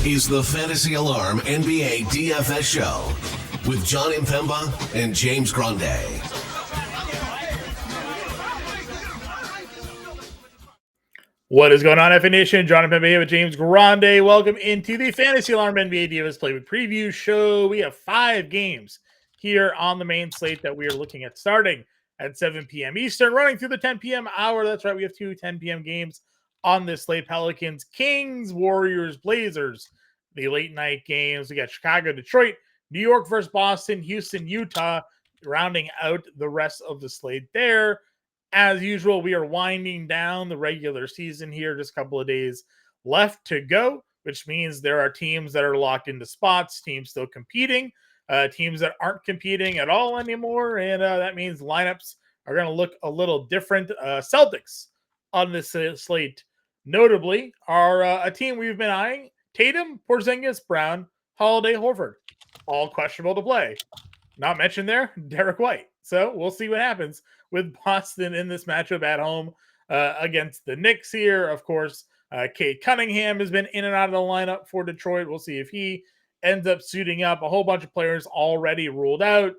is the Fantasy Alarm NBA DFS Show with John Impemba and James Grande. What is going on, FA Nation? John Impemba here with James Grande. Welcome into the Fantasy Alarm NBA DFS Playbook Preview Show. We have 5 games here on the main slate that we are looking at starting at 7 p.m. Eastern, running through the 10 p.m. hour. That's right, we have 2 10 p.m. games on this slate. Pelicans, Kings, Warriors, Blazers, the late night games. We got Chicago, Detroit, New York versus Boston, Houston, Utah, rounding out the rest of the slate there. As usual, we are winding down the regular season here. Just a couple of days left to go, which means there are teams that are locked into spots, teams still competing, teams that aren't competing at all anymore. And that means lineups are going to look a little different. Celtics on this slate, notably, are a team we've been eyeing. Tatum, Porzingis, Brown, Holiday, Horford, all questionable to play. Not mentioned there, Derek White. So we'll see what happens with Boston in this matchup at home against the Knicks here. Of course, Cade Cunningham has been in and out of the lineup for Detroit. We'll see if he ends up suiting up. A whole bunch of players already ruled out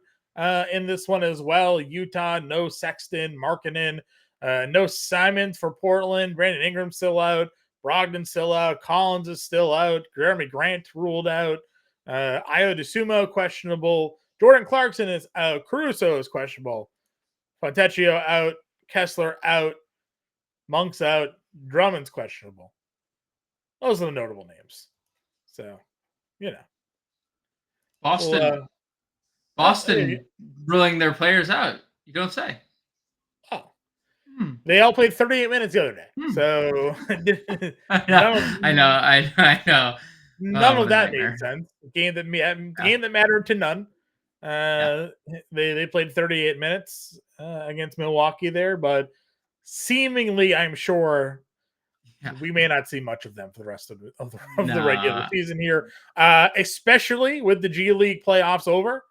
in this one as well. Utah, no Sexton, Markkanen, no Simons for Portland. Brandon Ingram still out. Brogdon still out. Collins is still out. Jeremy Grant ruled out. Ayo DeSumo questionable. Jordan Clarkson is out. Caruso is questionable. Fontecchio out. Kessler out. Monk's out. Drummond's questionable. Those are the notable names. So, you know. Boston ruling their players out. You don't say. Oh. They all played 38 minutes the other day. So, I know. None of that made sense. Game that mattered to none. They played 38 minutes against Milwaukee there, but seemingly, I'm sure we may not see much of them for the rest of the regular season here, especially with the G League playoffs over.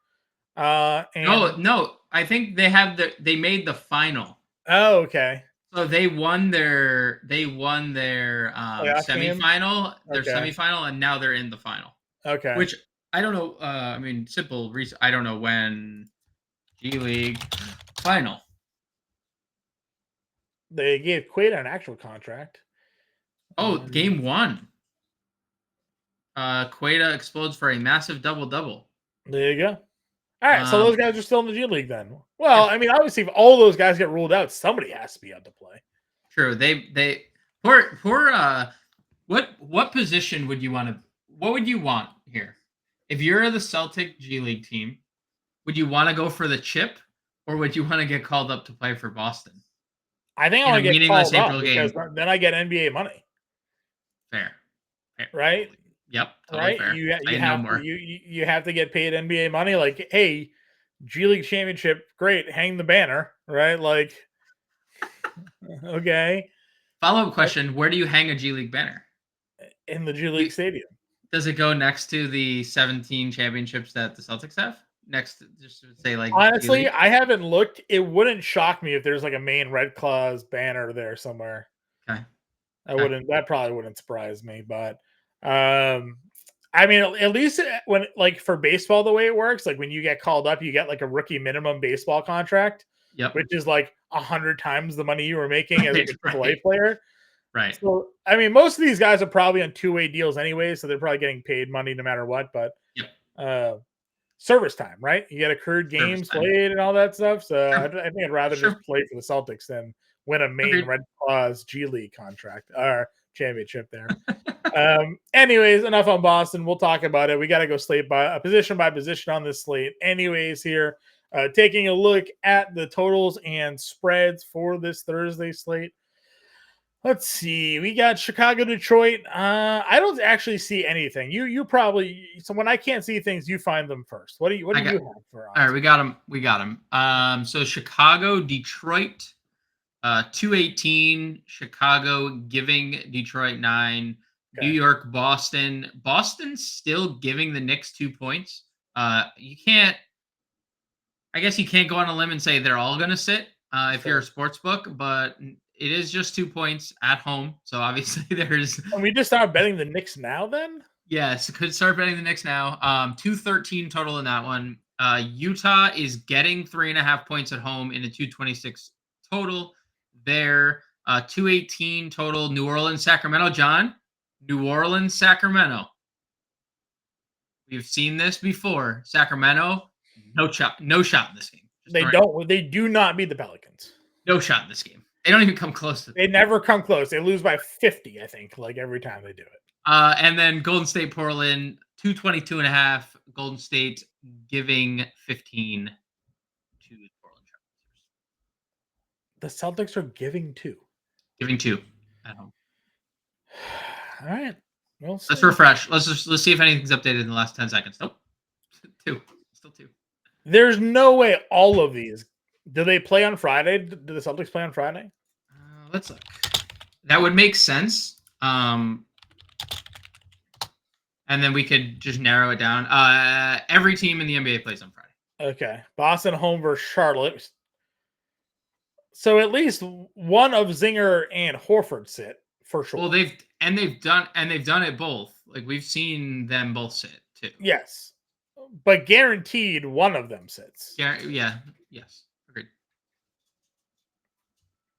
No, I think they made the final. Oh, okay. So they won their semifinal, semifinal, and now they're in the final. Okay. Which I don't know. Simple reason. I don't know when G League final. They gave Quaid an actual contract. Oh, game 1. Quaid explodes for a massive double-double. There you go. All right, so those guys are still in the G League then. Well, I mean, obviously, if all those guys get ruled out, somebody has to be out to play. True. What position would you want to? What would you want here? If you're the Celtic G League team, would you want to go for the chip, or would you want to get called up to play for Boston? I think I want to get called up because then I get NBA money. Fair. Right? Yep. Totally right? Fair. You have to get paid NBA money. Like, hey, G League championship, great. Hang the banner, right? Like, okay. Follow-up question: where do you hang a G League banner? In the G League stadium. Does it go next to the 17 championships that the Celtics have? Next, just to say, like, honestly, I haven't looked. It wouldn't shock me if there's like a main Red Claws banner there somewhere. Okay. That probably wouldn't surprise me, but I mean, at least when, like, for baseball, the way it works, like when you get called up, you get like a rookie minimum baseball contract, which is like 100 times the money you were making as a AAA player. Right. So, I mean, most of these guys are probably on 2-way deals anyway, so they're probably getting paid money no matter what. But service time, right? You get accrued games played and all that stuff. So I think I'd rather just play for the Celtics than win a main Red Claws G League contract or championship there. Anyways, enough on Boston. We'll talk about it. We got to go slate by position on this slate. Anyways, here, taking a look at the totals and spreads for this Thursday slate. Let's see. We got Chicago, Detroit. I don't actually see anything. You probably, so when I can't see things, you find them first. What do you have for us? All right, we got them. So Chicago, Detroit, 218. Chicago giving Detroit 9. Okay. New York, Boston. Boston's still giving the Knicks 2 points. You can't go on a limb and say they're all going to sit if you're a sports book, but it is just 2 points at home. So obviously there's. Can we just start betting the Knicks now then? Yes, could start betting the Knicks now. 213 total in that one. Utah is getting 3.5 points at home in a 226 total. There, 218 total. New Orleans, Sacramento. John, New Orleans, Sacramento. We've seen this before. Sacramento, no shot in this game. They do not beat the Pelicans. No shot in this game. They don't even come close to it. They never come close. They lose by 50, I think, like every time they do it. And then Golden State, Portland, 222.5. Golden State giving 15 to the Portland Trailblazers. The Celtics are giving 2. Giving 2 at home. All right. Well, let's refresh. Let's see if anything's updated in the last 10 seconds. Nope. 2. Still 2. There's no way all of these. Do they play on Friday? Do the Celtics play on Friday? Let's look. That would make sense. And then we could just narrow it down. Every team in the NBA plays on Friday. Okay. Boston home versus Charlotte. So at least one of Zinger and Horford sit for sure. Well, they've done it both. Like we've seen them both sit too. Yes. But guaranteed one of them sits. Yeah, yes. Agreed.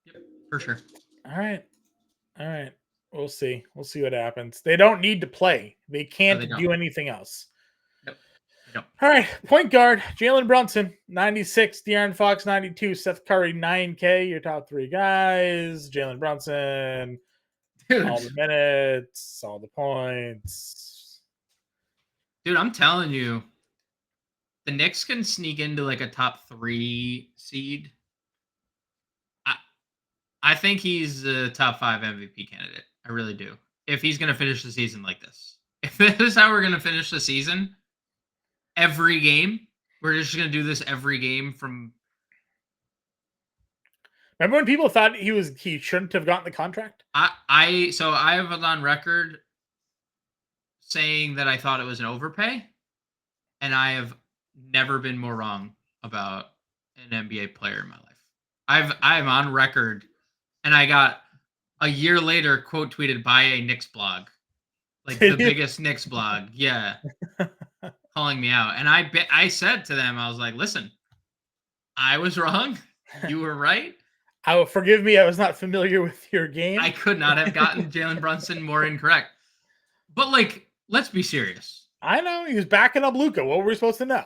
Yep, for sure. All right. We'll see. We'll see what happens. They don't need to play. They can't do anything else. Nope. All right. Point guard, Jalen Brunson, 96. De'Aaron Fox, 92. Seth Curry, 9K. Your top 3 guys. Jalen Brunson. Dude. All the minutes. All the points. Dude, I'm telling you, the Knicks can sneak into like a top 3 seed. I think he's a top 5 MVP candidate. I really do. If he's going to finish the season like this. If this is how we're going to finish the season, every game, we're just going to do this every game from... Remember when people thought he shouldn't have gotten the contract? So I have on record saying that I thought it was an overpay, and I have never been more wrong about an NBA player in my life. I'm on record, and I got a year later quote tweeted by a Knicks blog, like the biggest Knicks blog, calling me out. And I said to them, I was like, listen, I was wrong. You were right. Forgive me, I was not familiar with your game. I could not have gotten Jalen Brunson more incorrect. But like, let's be serious. I know he was backing up Luka. What were we supposed to know?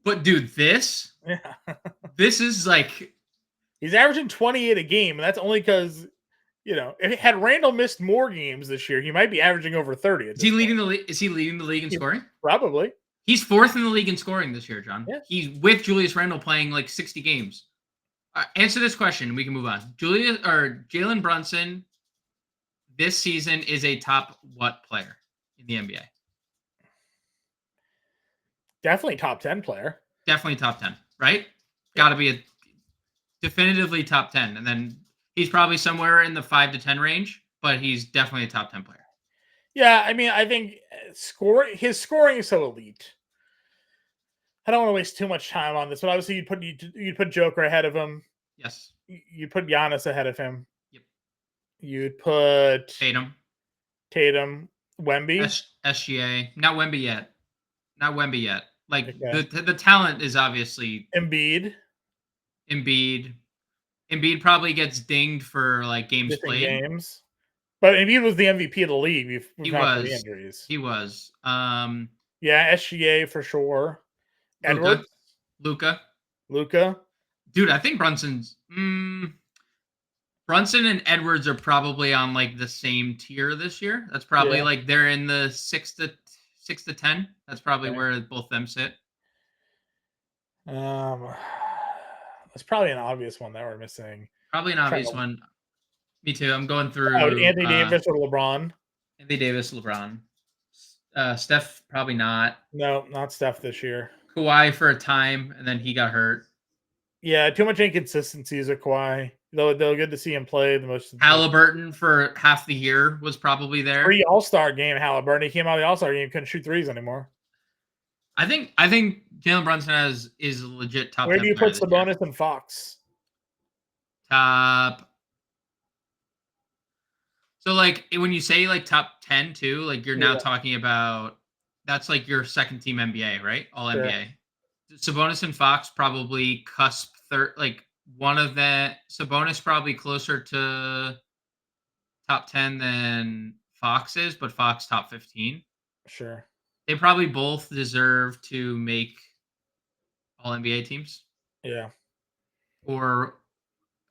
But dude, this is like, he's averaging 28 a game, and that's only because if had Randall missed more games this year, he might be averaging over 30. Is he leading the league? Is he leading the league in scoring? Probably. He's 4th in the league in scoring this year, John. Yeah. He's with Julius Randle playing like 60 games. Answer this question. We can move on. Jalen Brunson this season is a top what player in the NBA? Definitely top 10 player. Definitely top 10, right? Got to be a definitively top 10. And then he's probably somewhere in the 5 to 10 range, but he's definitely a top 10 player. Yeah, I mean, I think his scoring is so elite. I don't want to waste too much time on this, but obviously you'd put Joker ahead of him. Yes. You'd put Giannis ahead of him. Yep. You'd put Tatum, Wemby. SGA. Not Wemby yet. Like okay. the talent is obviously Embiid. Embiid probably gets dinged for like games played. But Embiid was the MVP of the league. He was. Injuries. He was. Yeah, SGA for sure. Luka. Dude, I think Brunson and Edwards are probably on like the same tier this year. That's probably like they're in the 6 to 10. That's probably where both them sit. That's probably an obvious one that we're missing. Probably an obvious one. Me too. I'm going through. Anthony Davis or LeBron? Anthony Davis, LeBron. Steph, probably not. No, not Steph this year. Kawhi for a time, and then he got hurt. Yeah, too much inconsistencies with Kawhi. Though good to see him play the most. Halliburton for half the year was probably there. Pre-All-Star game, Halliburton. He came out of the All-Star game, couldn't shoot threes anymore. I think Jalen Brunson is a legit top. Where do you put Sabonis and Fox? Top. So like when you say like top 10 too, like you're now Yeah, talking about that's like your second team NBA, right? All sure, NBA. Sabonis and Fox probably cusp third, like one of the Sabonis probably closer to top 10 than Fox is, but Fox top 15. sure. They probably both deserve to make all NBA teams Yeah. or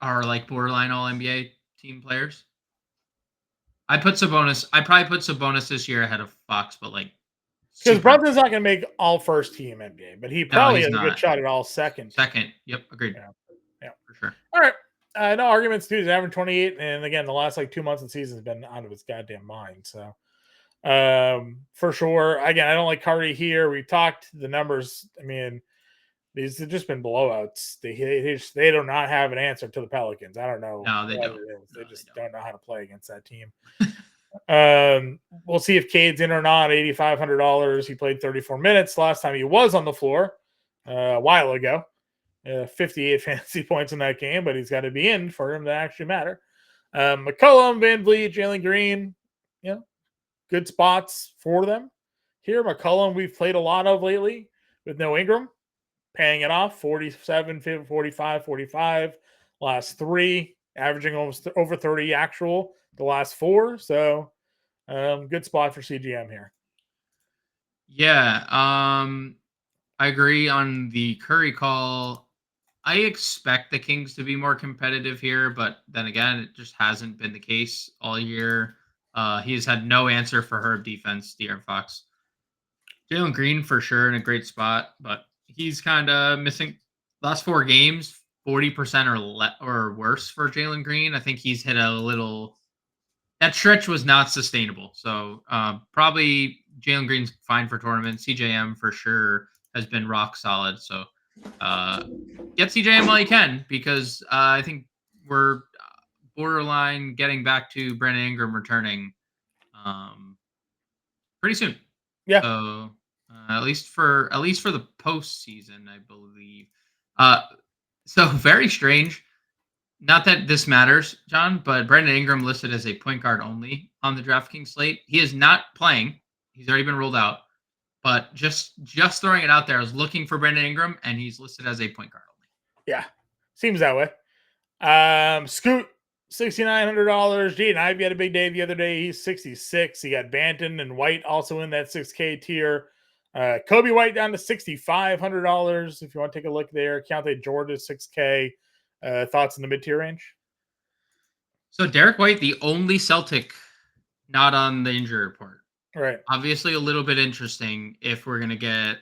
are like borderline all NBA team players. I'd probably put Sabonis this year ahead of Fox, but like Because super Brunson's not going to make all first team NBA, but he no, probably he's has a good not. shot at all second team. Second. Yep, agreed. Yeah. Yeah. For sure. All right. No arguments, dude. He's averaging 28. And again, the last like 2 months of the season has been out of his goddamn mind. So, for sure. Again, I don't like Cardi here. We talked the numbers. I mean, these have just been blowouts. They do not have an answer to the Pelicans. I don't know No, they what don't. it is. No, They they just don't know how to play against that team. don't. We'll see if Cade's in or not. $8,500. He played 34 minutes last time he was on the floor a while ago. 58 fantasy points in that game, but he's got to be in for him to actually matter. McCollum, Van Vliet, Jalen Green, good spots for them. Here, McCollum, we've played a lot of lately with no Ingram, paying it off 47, 45, 45. Last three, averaging almost over 30 actual the last four. So, good spot for CGM here. Yeah, I agree on the Curry call. I expect the Kings to be more competitive here, but then again, it just hasn't been the case all year. He's had no answer for Herb defense, De'Aaron Fox. Jalen Green for sure in a great spot, but he's kind of missing last four games, 40% or worse for Jalen Green. I think he's hit a little. That stretch was not sustainable. So probably Jalen Green's fine for tournament. CJM for sure has been rock solid. So get CJM while you can because I think we're borderline getting back to Brandon Ingram returning pretty soon. Yeah, So at least for the postseason, I believe. Uh, so very strange. Not that this matters, John, but Brandon Ingram listed as a point guard only on the DraftKings slate. He is not playing. He's already been ruled out. But just throwing it out there, I was looking for Brandon Ingram, and he's listed as a point guard only. yeah, seems that way. Scoot, $6,900. Jaden Ivey had a big day the other day. He's 66. He got Banton and White also in that 6K tier. Kobe White down to $6,500. If you want to take a look there, Keontae George is 6K. Thoughts in the mid tier range? So Derek White, the only Celtic not on the injury report. Right. Obviously, a little bit interesting if we're going to get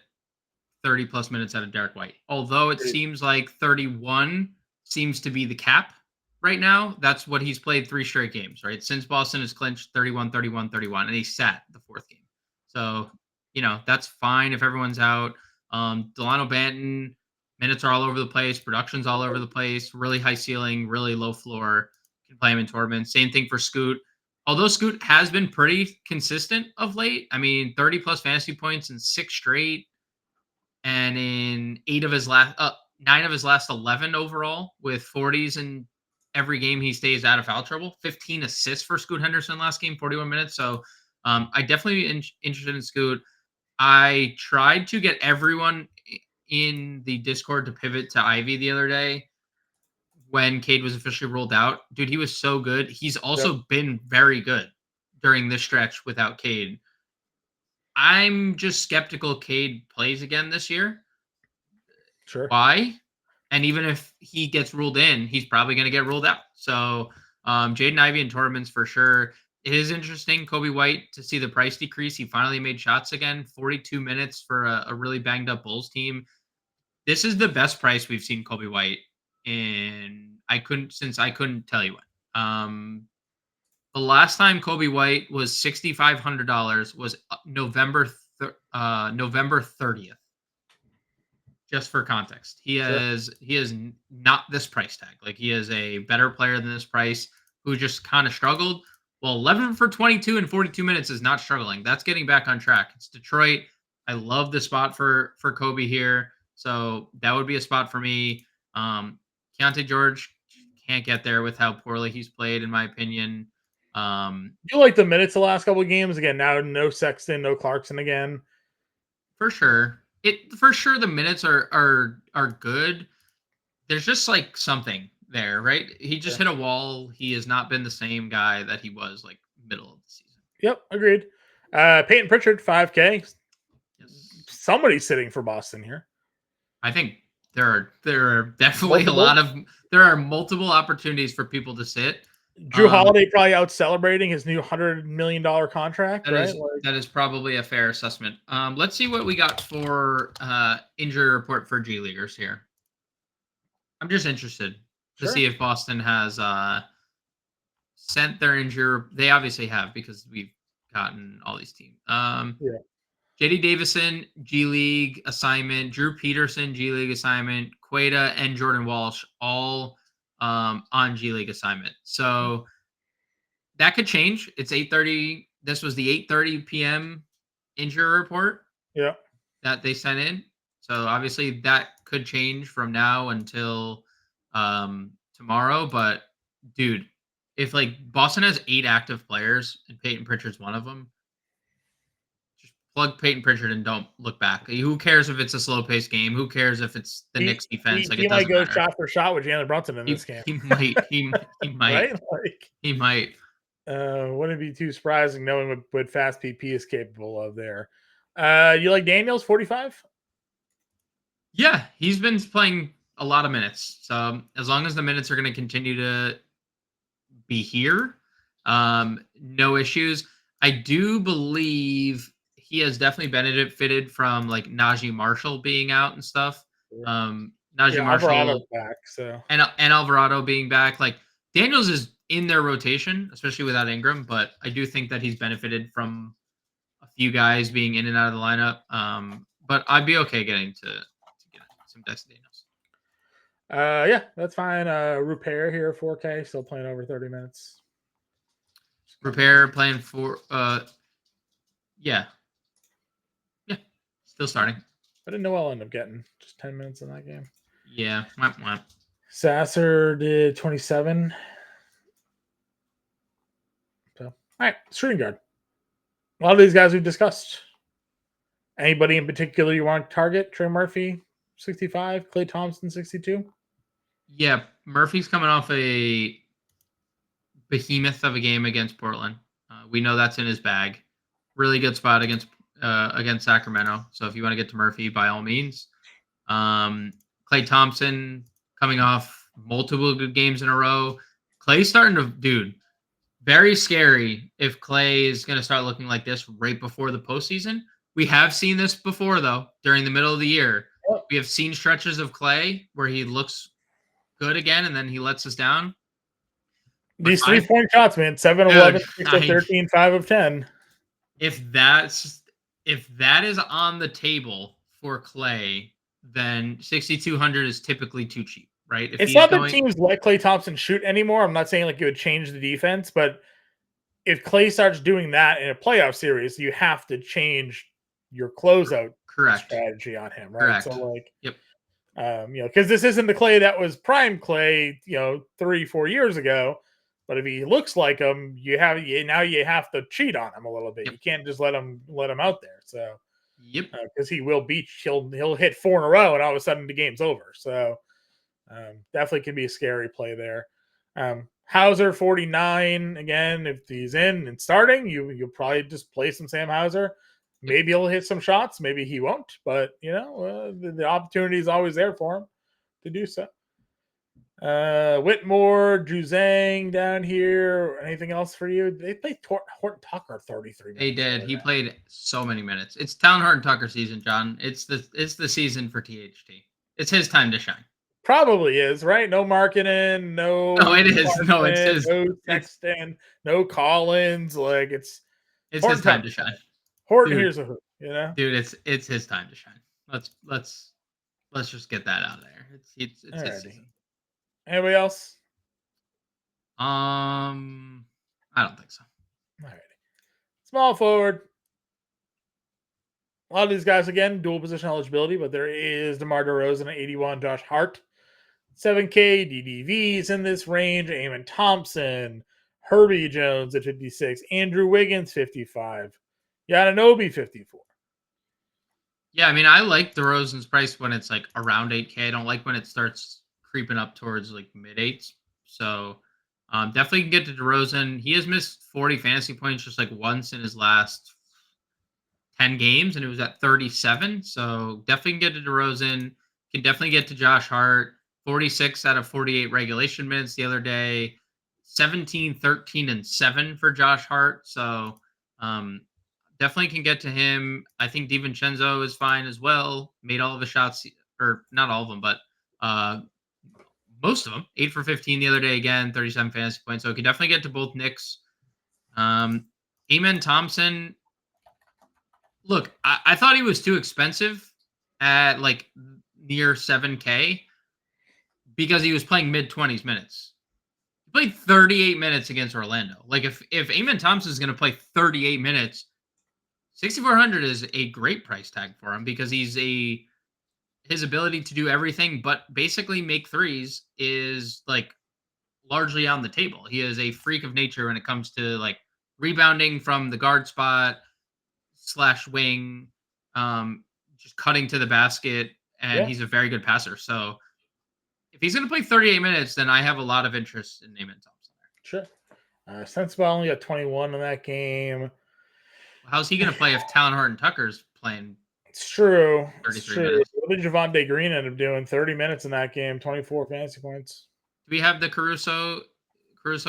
30 plus minutes out of Derek White. Although it seems like 31 seems to be the cap right now. That's what he's played 3 straight games, right? Since Boston has clinched 31, 31, 31, and he sat the 4th game. So, that's fine if everyone's out. Delano Banton, minutes are all over the place. Production's all over the place. Really high ceiling, really low floor. Can play him in tournaments. Same thing for Scoot. Although Scoot has been pretty consistent of late. I mean, 30 plus fantasy points in 6 straight. And in 9 of his last 11 overall with 40s in every game he stays out of foul trouble. 15 assists for Scoot Henderson last game, 41 minutes. So I definitely interested in Scoot. I tried to get everyone in the Discord to pivot to Ivy the other day when Cade was officially ruled out. Dude, he was so good. He's also been very good during this stretch without Cade. I'm just skeptical Cade plays again this year. Sure. Why? And even if he gets ruled in, he's probably going to get ruled out. So Jaden Ivey in tournaments for sure. It is interesting, Kobe White, to see the price decrease. He finally made shots again. 42 minutes for a really banged up Bulls team. This is the best price we've seen Kobe White in. I couldn't tell you when. The last time Kobe White was $6,500 was November 30th. Just for context, he is not this price tag. Like he is a better player than this price who just kind of struggled. Well, 11 for 22 and 42 minutes is not struggling. That's getting back on track. It's Detroit. I love the spot for Kobe here. So that would be a spot for me. Keontae George can't get there with how poorly he's played, in my opinion. You like the minutes the last couple of games again? Now no Sexton, no Clarkson again. For sure, the minutes are good. There's just like something there, right? He just hit a wall. He has not been the same guy that he was like middle of the season. Yep, agreed. Peyton Pritchard, 5K. Yes. Somebody's sitting for Boston here. I think there are definitely there are multiple opportunities for people to sit. Drew Holiday probably out celebrating his new $100 million contract, right? That is probably a fair assessment. Let's see what we got for injury report for G Leaguers here. I'm just interested to see if Boston has sent their injury. They obviously have because we've gotten all these teams. JD Davison, G League assignment. Drew Peterson, G League assignment. Queta and Jordan Walsh all on G League assignment. So that could change. It's 8:30. This was the 8:30 p.m. injury report. Yeah. That they sent in. So obviously that could change from now until tomorrow. But dude, if like Boston has 8 active players and Peyton Pritchard's one of them, just plug Peyton Pritchard and don't look back. Who cares if it's a slow-paced game? Who cares if it's the Knicks defense? He might go shot for shot with Jalen Brunson in this game. He might. He might. Right? He might. Wouldn't be too surprising knowing what fast PP is capable of there. You like Daniels, 45? Yeah, he's been playing a lot of minutes. So as long as the minutes are going to continue to be here, no issues. I do believe he has definitely benefited from like Najee Marshall being out and stuff. Najee Marshall Alvarado's back, so and Alvarado being back. Like Daniels is in their rotation, especially without Ingram, but I do think that he's benefited from a few guys being in and out of the lineup. But I'd be okay getting to get some Dex Daniels. Yeah, that's fine. Repair here, 4K, still playing over 30 minutes. Repair playing for yeah, still starting. I didn't know I'll end up getting just 10 minutes in that game. Yeah, Sasser did 27. So, all right, shooting guard. A lot of these guys we've discussed. Anybody in particular you want to target? Trey Murphy, 65. Klay Thompson, 62. Yeah, Murphy's coming off a behemoth of a game against Portland. We know that's in his bag. Really good spot against Sacramento. So if you want to get to Murphy, by all means. Klay Thompson coming off multiple good games in a row. Klay's starting to, dude, very scary if Klay is going to start looking like this right before the postseason. We have seen this before, though, during the middle of the year. We have seen stretches of Klay where he looks good again, and then he lets us down. These 3-point shots, man. 7 of 11, 6 of 13, 5 of 10. If that is on the table for Klay, then 6,200 is typically too cheap, right? It's not that teams let Klay Thompson shoot anymore. I'm not saying like it would change the defense, but if Klay starts doing that in a playoff series, you have to change your closeout strategy on him, right? Correct. So like, because this isn't the Klay that was prime Klay, 3-4 years ago. But if he looks like him, you have to cheat on him a little bit. You can't just let him out there. So, because he'll hit 4 in a row, and all of a sudden the game's over. So, definitely can be a scary play there. Hauser 49 again. If he's in and starting, you'll probably just play some Sam Hauser. Maybe he'll hit some shots. Maybe he won't. But the opportunity is always there for him to do so. Whitmore, Drew Zhang down here. Anything else for you? They played Horton Tucker 33 minutes. They did. He played so many minutes. It's Town Horton Tucker season, John. It's the season for THT. It's his time to shine. Probably is, right? No Markkanen, no. No, it is. No, it's his. No Sexton, no Collins. Like it's his time to shine. Horton, here's a hoop. Dude, it's his time to shine. Let's just get that out of there. It's his season. Anybody else? I don't think so. All right. Small forward. A lot of these guys, again, dual position eligibility, but there is DeMar DeRozan at 81, Josh Hart, 7K, DDVs in this range, Eamon Thompson, Herbie Jones at 56. Andrew Wiggins, 55. Yananobi, 54. Yeah, I mean, I like DeRozan's price when it's like around 8K. I don't like when it starts creeping up towards like mid eights. So definitely can get to DeRozan. He has missed 40 fantasy points just like once in his last 10 games, and it was at 37. So definitely can get to DeRozan. Can definitely get to Josh Hart. 46 out of 48 regulation minutes the other day. 17, 13, and 7 for Josh Hart. So definitely can get to him. I think DiVincenzo is fine as well. Made all of the shots, or not all of them, but most of them. 8 for 15 the other day again, 37 fantasy points. So it can definitely get to both Knicks. Amen Thompson. Look, I thought he was too expensive at like near 7K because he was playing mid-20s minutes. He played 38 minutes against Orlando. Like if Amen Thompson is going to play 38 minutes, 6,400 is a great price tag for him because his ability to do everything but basically make threes is like largely on the table. He is a freak of nature when it comes to like rebounding from the guard spot / wing, just cutting to the basket, and he's a very good passer. So if he's going to play 38 minutes, then I have a lot of interest in Amen Thompson. Sure. Sensabaugh only got 21 in that game. How's he going to play if Talon Horton Tucker's playing? It's true. 33 minutes. What did Javonte Green end up doing? 30 minutes in that game, 24 fantasy points. Do we have the Caruso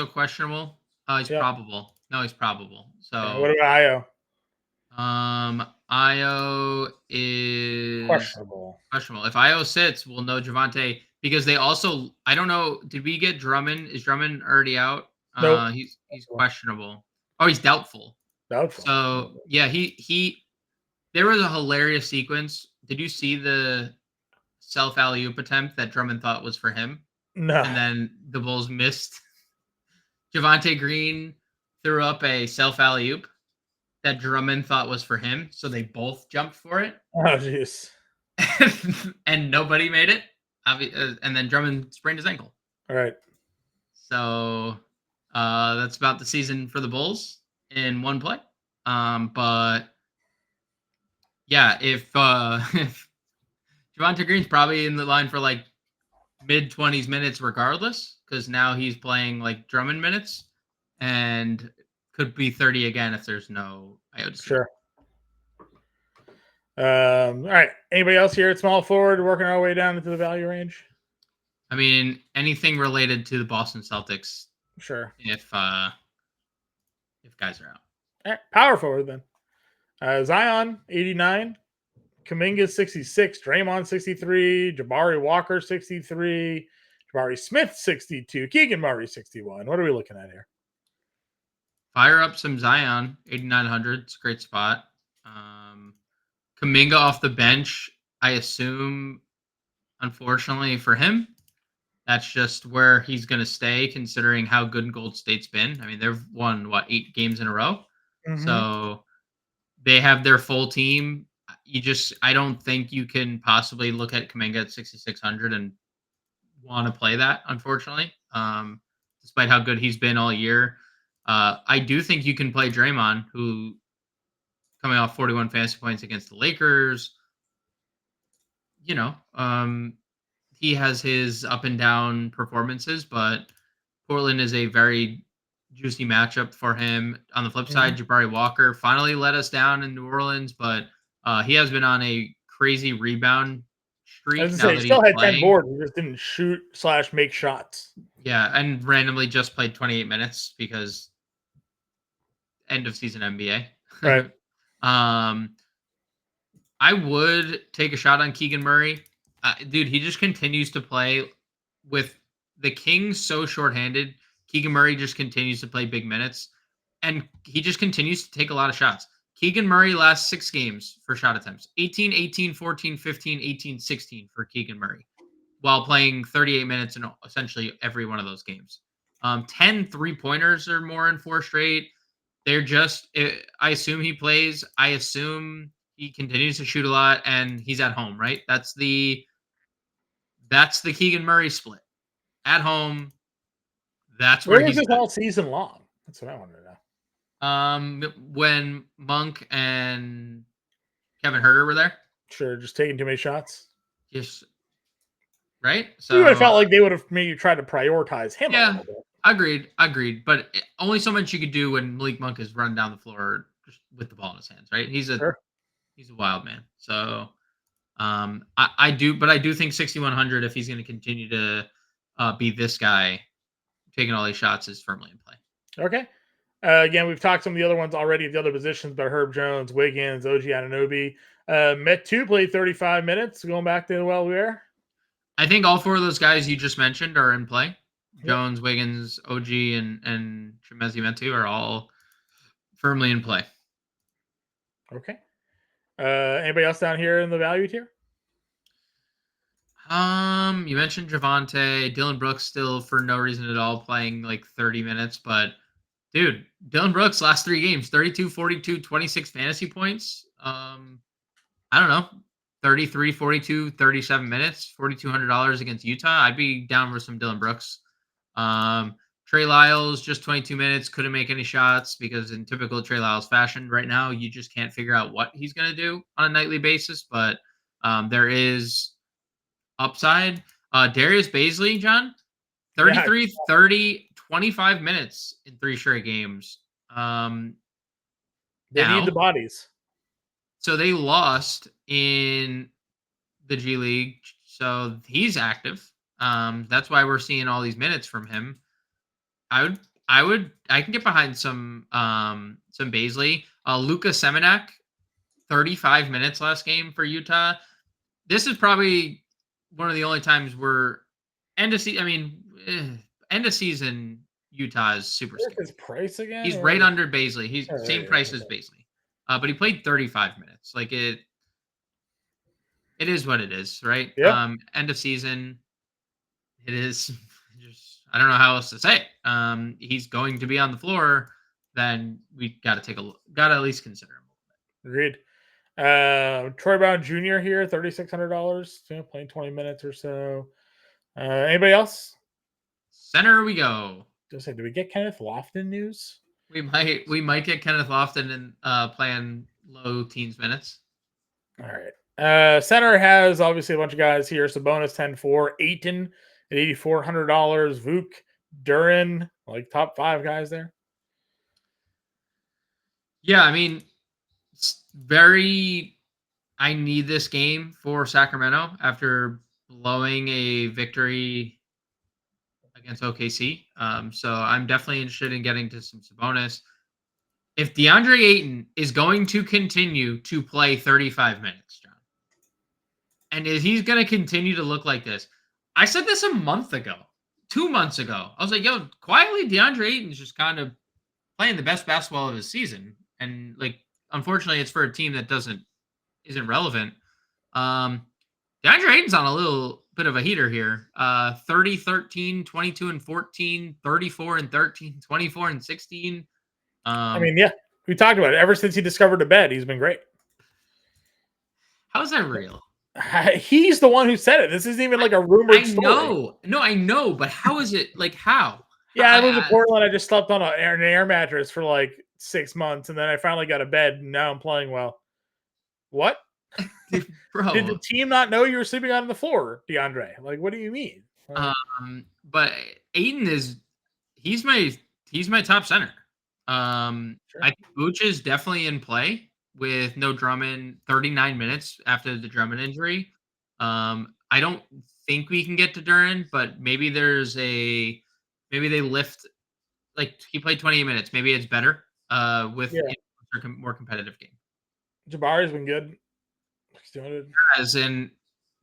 questionable? He's probable. No, he's probable. So what about Io? Io is questionable. If Io sits, we'll know Javonte because they also, I don't know, did we get Drummond? Is Drummond already out? Nope. He's questionable. Oh, he's doubtful. Doubtful. So yeah, there was a hilarious sequence. Did you see the self alley-oop attempt that Drummond thought was for him? No. And then the Bulls missed. Javonte Green threw up a self alley-oop that Drummond thought was for him, so they both jumped for it. Oh, jeez. And nobody made it. And then Drummond sprained his ankle. All right. So that's about the season for the Bulls in one play. But yeah, if Javonte Green's probably in the line for like mid-20s minutes regardless, because now he's playing like Drummond minutes and could be 30 again if there's no IOC. Sure. All right. Anybody else here at small forward working our way down into the value range? I mean, anything related to the Boston Celtics. Sure. If guys are out. All right. Power forward then. Zion, 89. Kuminga, 66. Draymond, 63. Jabari Walker, 63. Jabari Smith, 62. Keegan Murray, 61. What are we looking at here? Fire up some Zion, 8,900. It's a great spot. Kuminga off the bench, I assume, unfortunately for him, that's just where he's going to stay, considering how good Gold State's been. I mean, they've won, 8 games in a row? Mm-hmm. So they have their full team. I don't think you can possibly look at Kuminga at 6,600 and want to play that, unfortunately, despite how good he's been all year. I do think you can play Draymond, who coming off 41 fantasy points against the Lakers. He has his up and down performances, but Portland is a very juicy matchup for him. On the flip side, Jabari Walker finally let us down in New Orleans, but he has been on a crazy rebound streak. He still had 10 boards. He just didn't shoot / make shots. Yeah, and randomly just played 28 minutes because end of season NBA. Right. I would take a shot on Keegan Murray. Dude, he just continues to play with the Kings so shorthanded. Keegan Murray just continues to play big minutes, and he just continues to take a lot of shots. Keegan Murray last 6 games for shot attempts. 18, 18, 14, 15, 18, 16 for Keegan Murray while playing 38 minutes in essentially every one of those games. 10 3-pointers or more in 4 straight. I assume he plays. I assume he continues to shoot a lot, and he's at home, right? That's the Keegan Murray split. At home, that's where he's all season long. That's what I wanted to know. When Monk and Kevin Herter were there. Sure, just taking too many shots. Just right. You would have So felt like they would have maybe tried to prioritize him a yeah, little bit. agreed. But only so much you could do when Malik Monk is running down the floor just with the ball in his hands, right? He's a wild man. So I do think 6,100, if he's going to continue to be this guy taking all these shots, is firmly in play. Okay. Again, we've talked some of the other ones already, the other positions, but Herb Jones, Wiggins, OG Anunoby. Met2 played 35 minutes, going back to Where? I think all four of those guys you just mentioned are in play. Yep. Jones, Wiggins, OG, and Chimezie Metu are all firmly in play. Okay. Anybody else down here in the value tier? You mentioned Javonte, Dylan Brooks still for no reason at all playing like 30 minutes, but dude, Dylan Brooks last 3 games, 32, 42, 26 fantasy points. I don't know, 33, 42, 37 minutes, $4,200 against Utah. I'd be down for some Dylan Brooks. Trey Lyles, just 22 minutes, couldn't make any shots because in typical Trey Lyles fashion right now, you just can't figure out what he's going to do on a nightly basis, but there is upside. Darius Baisley, John, 33, 30, 25 minutes in 3 straight games. They need the bodies. So they lost in the G League, so he's active. That's why we're seeing all these minutes from him. I can get behind some Baisley. Luka Semenak, 35 minutes last game for Utah. This is probably one of the only times where end of season Utah is super scary. His price again? He's right under Baisley. He's same price as Baisley. But he played 35 minutes. Like it is what it is, right? Yep. End of season. It is just, I don't know how else to say it. He's going to be on the floor, then we got to at least consider him a little bit. Agreed. Troy Brown Jr. here, $3,600, playing 20 minutes or so. Anybody else? Center we go. Just say, do we get Kenneth Lofton news? We might get Kenneth Lofton in playing low teens minutes. All right. Center has obviously a bunch of guys here. Sabonis 10-4, Ayton at $8,400, Vuk, Duran, like top 5 guys there. Yeah, I mean, it's very. I need this game for Sacramento after blowing a victory against OKC. So I'm definitely interested in getting to some Sabonis. If DeAndre Ayton is going to continue to play 35 minutes, John, and he's going to continue to look like this, I said this a month ago, 2 months ago. I was like, yo, quietly, DeAndre Ayton's just kind of playing the best basketball of his season. And like, unfortunately, it's for a team that isn't relevant. DeAndre Ayton's on a little bit of a heater here. 30, 13, 22 and 14, 34 and 13, 24 and 16. I mean, yeah, we talked about it. Ever since he discovered the bed, he's been great. How is that real? He's the one who said it. This isn't even like a rumored story. I know, but how is it? Like, how? Yeah, I moved to Portland. I just slept on an air mattress for like 6 months, and then I finally got a bed, and now I'm playing well. What? Bro. Did the team not know you were sleeping on the floor, DeAndre? Like, what do you mean? But Ayton he's my top center. Sure. I think Vooch is definitely in play with no Drummond, 39 minutes after the Drummond injury. I don't think we can get to Duran, but maybe they lift, like he played 28 minutes. Maybe it's better with a more competitive game. Jabari's been good. As in,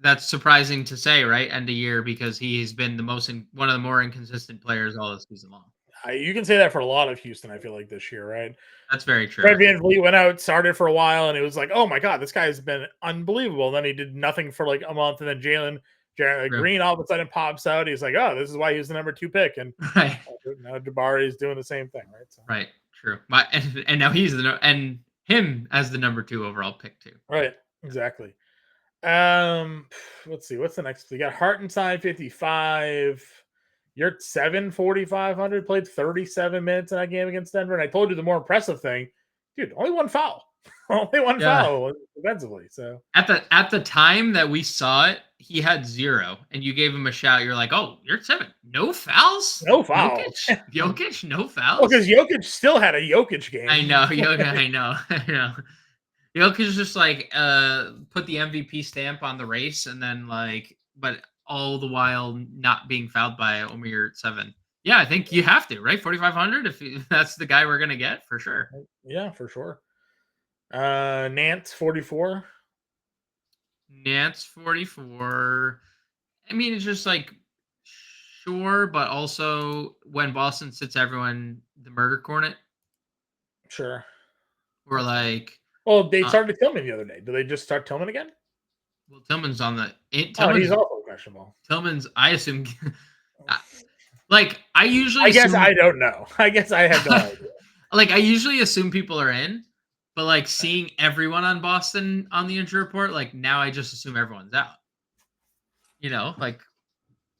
that's surprising to say, right? End of year, because he's been one of the more inconsistent players all this season long. You can say that for a lot of Houston, I feel like, this year, right? That's very true. Fred VanVleet went out, started for a while, and it was like, oh my God, this guy's been unbelievable. And then he did nothing for like a month, and then Jalen Green all of a sudden pops out. He's like, oh, this is why he's the number 2 pick. And now Jabari's doing the same thing, right? So. Right, true. And now he's him as the number 2 overall pick too. Right, exactly. Let's see, what's the next? We got Hartenstein 55, Yurt 7, 4,500, played 37 minutes in that game against Denver. And I told you the more impressive thing, dude, only one foul. Only one foul defensively. So at the time that we saw it, he had 0, and you gave him a shout. You're like, "Oh, you're at 7, no fouls, no fouls. Jokic, no fouls." Well, because Jokic still had a Jokic game. I know, Jokic. I know. Jokic just like put the MVP stamp on the race, and then but all the while not being fouled by Omer 7. Yeah, I think you have to, right? 4,500 if that's the guy we're gonna get for sure. Yeah, for sure. Nance 44. Nance 44. I mean, it's just like sure, but also when Boston sits everyone the murder cornet. Sure. Or like, well, they started Tillman the other day. Do they just start Tillman again? Well, Tillman's on the. He's also questionable. Tillman's, I assume. I usually. I guess I don't know. I guess I have no idea. I usually assume people are in, but seeing everyone on Boston on the injury report, now I just assume everyone's out. Yeah.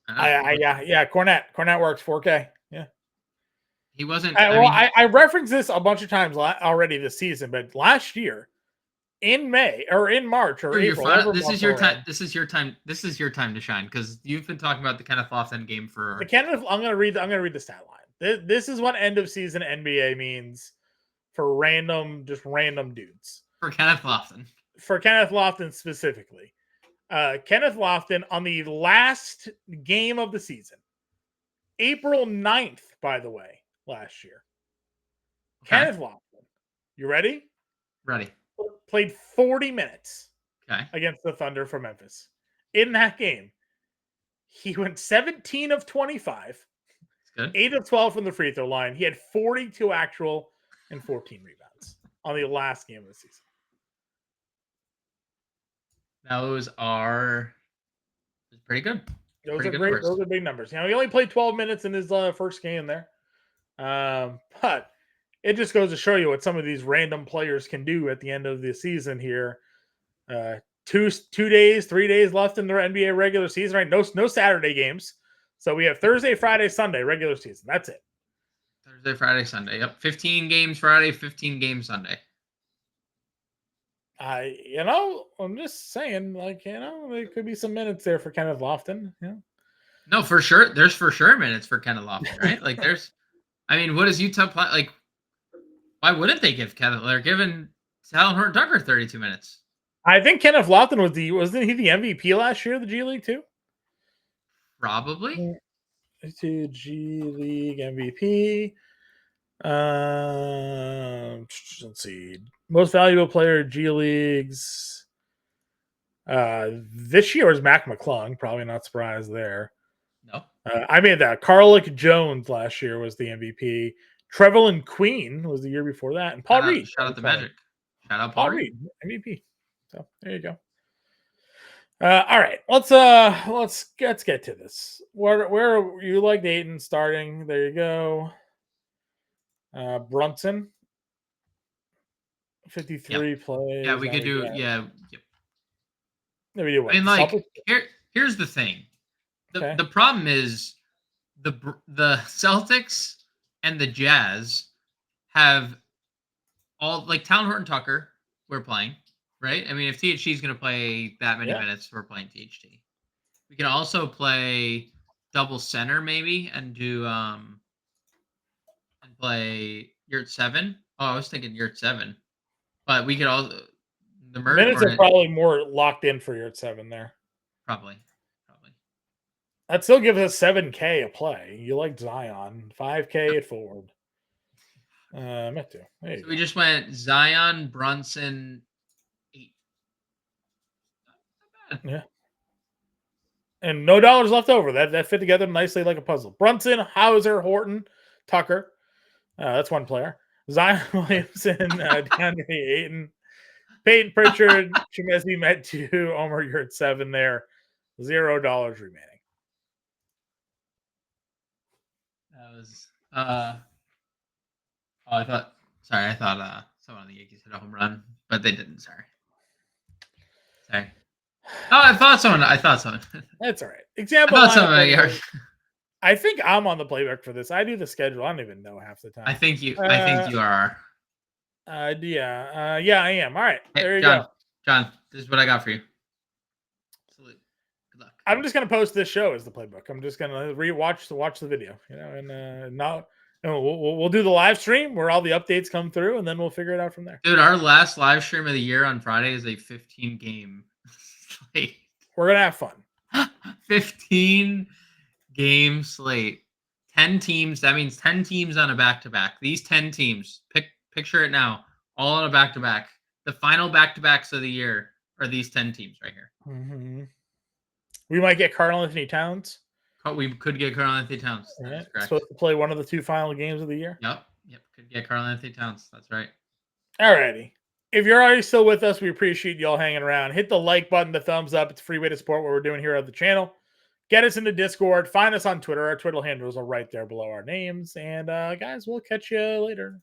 Cornette works 4K. Yeah. He wasn't. I referenced this a bunch of times already this season, but last year in May or in March or April. This is your time. This is your time. This is your time to shine because you've been talking about the Kenneth Lofton game for the Kenneth. I'm gonna read the stat line. This is what end of season NBA means for random dudes. For Kenneth Lofton. For Kenneth Lofton specifically. Kenneth Lofton on the last game of the season, April 9th, by the way. Last year. Okay. Kenneth Lofton. You ready? Ready. Played 40 minutes against the Thunder from Memphis. In that game, he went 17 of 25, 8 of 12 from the free throw line. He had 42 actual and 14 rebounds on the last game of the season. Those are pretty good. Those are big numbers. He only played 12 minutes in his first game there. But it just goes to show you what some of these random players can do at the end of the season here. 3 days left in the NBA regular season, right? No Saturday games. So we have Thursday, Friday, Sunday regular season. That's it. Thursday, Friday, Sunday. Yep. 15 games Friday, 15 games Sunday. I'm just saying, there could be some minutes there for Kenneth Lofton. Yeah. No, for sure. There's for sure minutes for Kenneth Lofton, right? What does Utah play? Why wouldn't they give Kenneth? They're giving Talen Horton-Tucker 32 minutes. I think Kenneth Lofton wasn't he the MVP last year of the G League too? Probably. To G League MVP. Let's see. Most valuable player G Leagues. This year was Mac McClung. Probably not surprised there. No. I made that. Carlick Jones last year was the MVP. Trevelyan Queen was the year before that. And Paul Reed. Shout out the Magic. Shout out Paul Reed. MVP. So there you go. All right. Let's get to this. Where you like Dayton starting? There you go. Brunson. 53 plays. Yeah, we could do. Yeah. Yep. We do what? Here's the thing. The problem is the Celtics and the Jazz have all Talen Horton-Tucker. We're playing, right? If THT is going to play that many minutes, we're playing THT. We can also play double center maybe and do and play Yurt 7. Oh, I was thinking Yurt 7, but we could also the minutes are probably more locked in for Yurt 7 there. Probably. That still gives us 7K a play. You like Zion, 5K at forward. Meant to. So we just went Zion, Brunson, 8. Not bad. Yeah. And no dollars left over. That fit together nicely like a puzzle. Brunson, Hauser, Horton, Tucker. That's one player. Zion Williamson, DeAndre Ayton, Peyton Pritchard, Chimezi Metu, Omer Yurt 7 there. $0 remaining. That was I thought someone on the Yankees hit a home run, but they didn't. Sorry. Oh, I thought someone. That's all right. Example. I thought someone. I think I'm on the playbook for this. I do the schedule. I don't even know half the time. I think you are. Yeah, I am. All right, Hey, there you John, go. John, this is what I got for you. Salute. Good luck. I'm just gonna post this show as the playbook. I'm just gonna watch the video, and now we'll do the live stream where all the updates come through, and then we'll figure it out from there. Dude, our last live stream of the year on Friday is a 15 game slate. We're gonna have fun. 15 game slate. 10 teams. That means 10 teams on a back-to-back. These 10 teams, picture it now, all on a back-to-back. The final back-to-backs of the year are these 10 teams right here. Mm-hmm. We might get Carl Anthony Towns. We could get Carl Anthony Towns. That is correct. Supposed to play one of the 2 final games of the year. Yep. Could get Carl Anthony Towns. That's right. Alrighty. If you're already still with us, we appreciate you all hanging around. Hit the like button, the thumbs up. It's a free way to support what we're doing here on the channel. Get us into Discord. Find us on Twitter. Our Twitter handles are right there below our names. And guys, we'll catch you later.